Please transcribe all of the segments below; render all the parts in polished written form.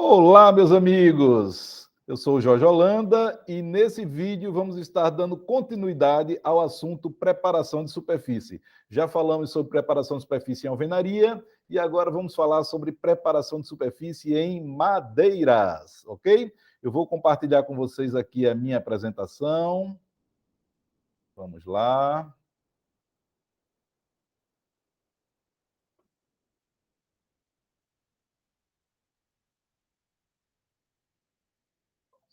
Olá, meus amigos! Eu sou o Jorge Holanda e nesse vídeo vamos estar dando continuidade ao assunto preparação de superfície. Já falamos sobre preparação de superfície em alvenaria e agora vamos falar sobre preparação de superfície em madeiras, ok? Eu vou compartilhar com vocês aqui a minha apresentação. Vamos lá.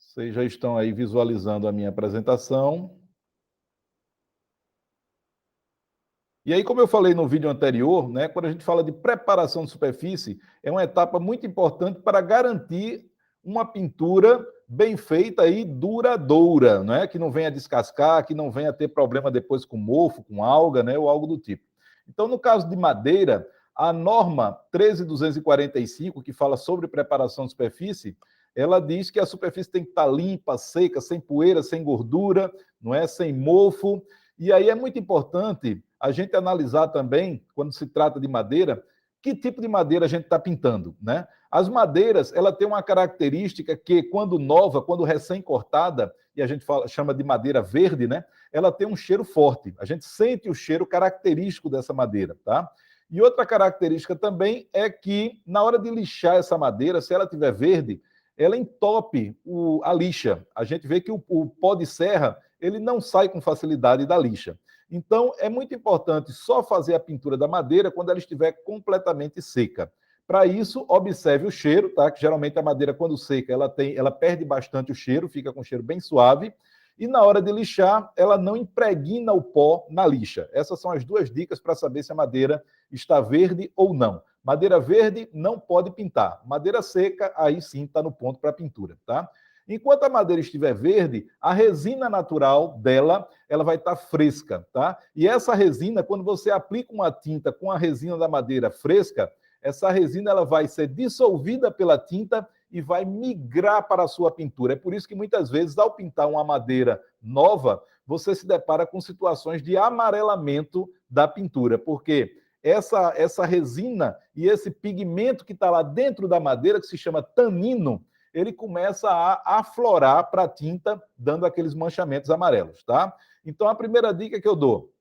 Vocês já estão aí visualizando a minha apresentação. E aí, como eu falei no vídeo anterior, né, quando a gente fala de preparação de superfície, é uma etapa muito importante para garantir uma pintura bem feita e duradoura, né, que não venha descascar, que não venha ter problema depois com mofo, com alga, né, ou algo do tipo. Então, no caso de madeira, a norma 13245, que fala sobre preparação de superfície, ela diz que a superfície tem que estar limpa, seca, sem poeira, sem gordura, não é, sem mofo. E aí é muito importante a gente analisar também, quando se trata de madeira, que tipo de madeira a gente está pintando, né? As madeiras, ela tem uma característica que, quando nova, quando recém-cortada, e a gente chama de madeira verde, né? Ela tem um cheiro forte. A gente sente o cheiro característico dessa madeira, tá? E outra característica também é que, na hora de lixar essa madeira, se ela tiver verde, ela entope a lixa. A gente vê que o pó de serra, ele não sai com facilidade da lixa. Então, é muito importante só fazer a pintura da madeira quando ela estiver completamente seca. Para isso, observe o cheiro, tá? Que geralmente a madeira, quando seca, ela perde bastante o cheiro, fica com um cheiro bem suave. E na hora de lixar, ela não impregna o pó na lixa. Essas são as duas dicas para saber se a madeira está verde ou não. Madeira verde não pode pintar. Madeira seca, aí sim está no ponto para pintura, tá? Enquanto a madeira estiver verde, a resina natural dela, ela vai estar fresca, tá? E essa resina, quando você aplica uma tinta com a resina da madeira fresca, essa resina ela vai ser dissolvida pela tinta e vai migrar para a sua pintura. É por isso que muitas vezes, ao pintar uma madeira nova, você se depara com situações de amarelamento da pintura, porque essa resina e esse pigmento que está lá dentro da madeira, que se chama tanino, ele começa a aflorar para a tinta, dando aqueles manchamentos amarelos, tá? Então, a primeira dica que eu dou,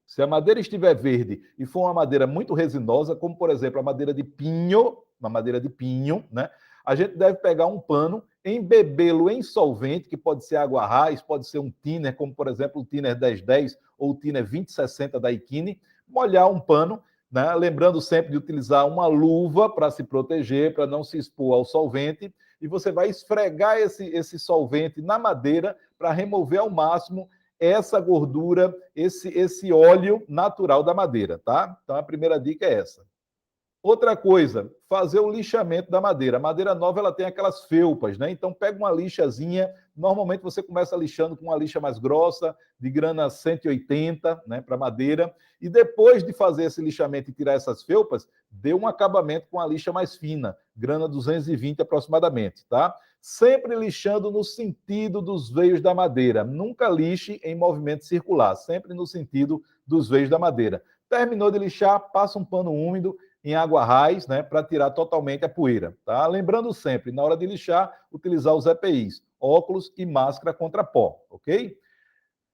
se a madeira estiver verde e for uma madeira muito resinosa, como, por exemplo, a madeira de pinho, uma madeira de pinho, né? A gente deve pegar um pano, embebê-lo em solvente, que pode ser água raiz, pode ser um thinner, como, por exemplo, o thinner 1010 ou o thinner 2060 da Ikine, molhar um pano, né? Lembrando sempre de utilizar uma luva para se proteger, para não se expor ao solvente, e você vai esfregar esse solvente na madeira para remover ao máximo essa gordura, esse óleo natural da madeira, tá? Então a primeira dica é essa. Outra coisa, fazer o lixamento da madeira. A madeira nova ela tem aquelas felpas, né? Então pega uma lixazinha, normalmente você começa lixando com uma lixa mais grossa, de grana 180, né, para madeira, e depois de fazer esse lixamento e tirar essas felpas, dê um acabamento com a lixa mais fina, grana 220 aproximadamente, tá? Sempre lixando no sentido dos veios da madeira. Nunca lixe em movimento circular, sempre no sentido dos veios da madeira. Terminou de lixar, passa um pano úmido em água raiz, né, para tirar totalmente a poeira, tá? Lembrando sempre, na hora de lixar, utilizar os EPIs, óculos e máscara contra pó, ok?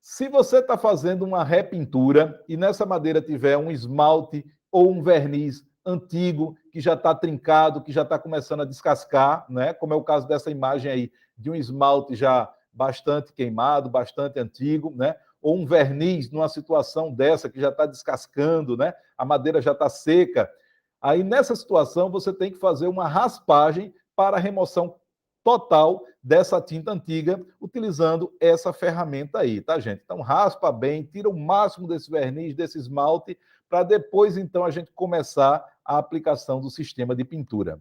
Se você está fazendo uma repintura e nessa madeira tiver um esmalte ou um verniz antigo que já está trincado, que já está começando a descascar, né? Como é o caso dessa imagem aí de um esmalte já bastante queimado, bastante antigo, né? Ou um verniz numa situação dessa que já está descascando, né? A madeira já está seca. Aí, nessa situação, você tem que fazer uma raspagem para a remoção total dessa tinta antiga, utilizando essa ferramenta aí, tá, gente? Então, raspa bem, tira o máximo desse verniz, desse esmalte, para depois, então, a gente começar a aplicação do sistema de pintura.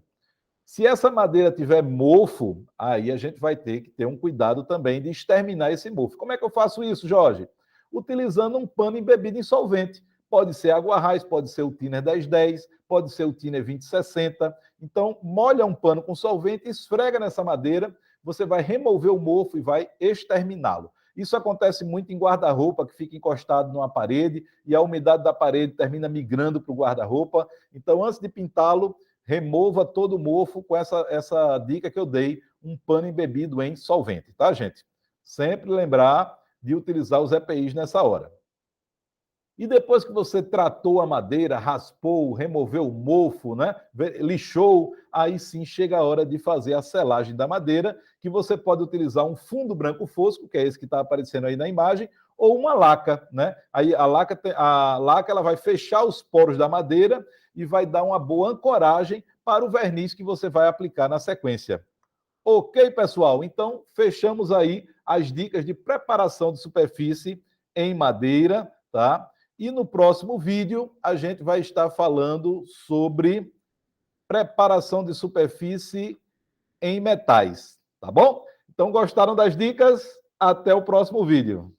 Se essa madeira tiver mofo, aí a gente vai ter que ter um cuidado também de exterminar esse mofo. Como é que eu faço isso, Jorge? Utilizando um pano embebido em solvente. Pode ser água raiz, pode ser o thinner 1010, pode ser o thinner 2060. Então, molha um pano com solvente, esfrega nessa madeira, você vai remover o mofo e vai exterminá-lo. Isso acontece muito em guarda-roupa, que fica encostado numa parede e a umidade da parede termina migrando para o guarda-roupa. Então, antes de pintá-lo, remova todo o mofo com essa dica que eu dei, um pano embebido em solvente, tá, gente? Sempre lembrar de utilizar os EPIs nessa hora. E depois que você tratou a madeira, raspou, removeu o mofo, né? Lixou, aí sim chega a hora de fazer a selagem da madeira, que você pode utilizar um fundo branco fosco, que é esse que está aparecendo aí na imagem, ou uma laca, né? Aí a laca ela vai fechar os poros da madeira e vai dar uma boa ancoragem para o verniz que você vai aplicar na sequência. Ok, pessoal? Então, fechamos aí as dicas de preparação de superfície em madeira, tá? E no próximo vídeo, a gente vai estar falando sobre preparação de superfície em metais, tá bom? Então, gostaram das dicas? Até o próximo vídeo.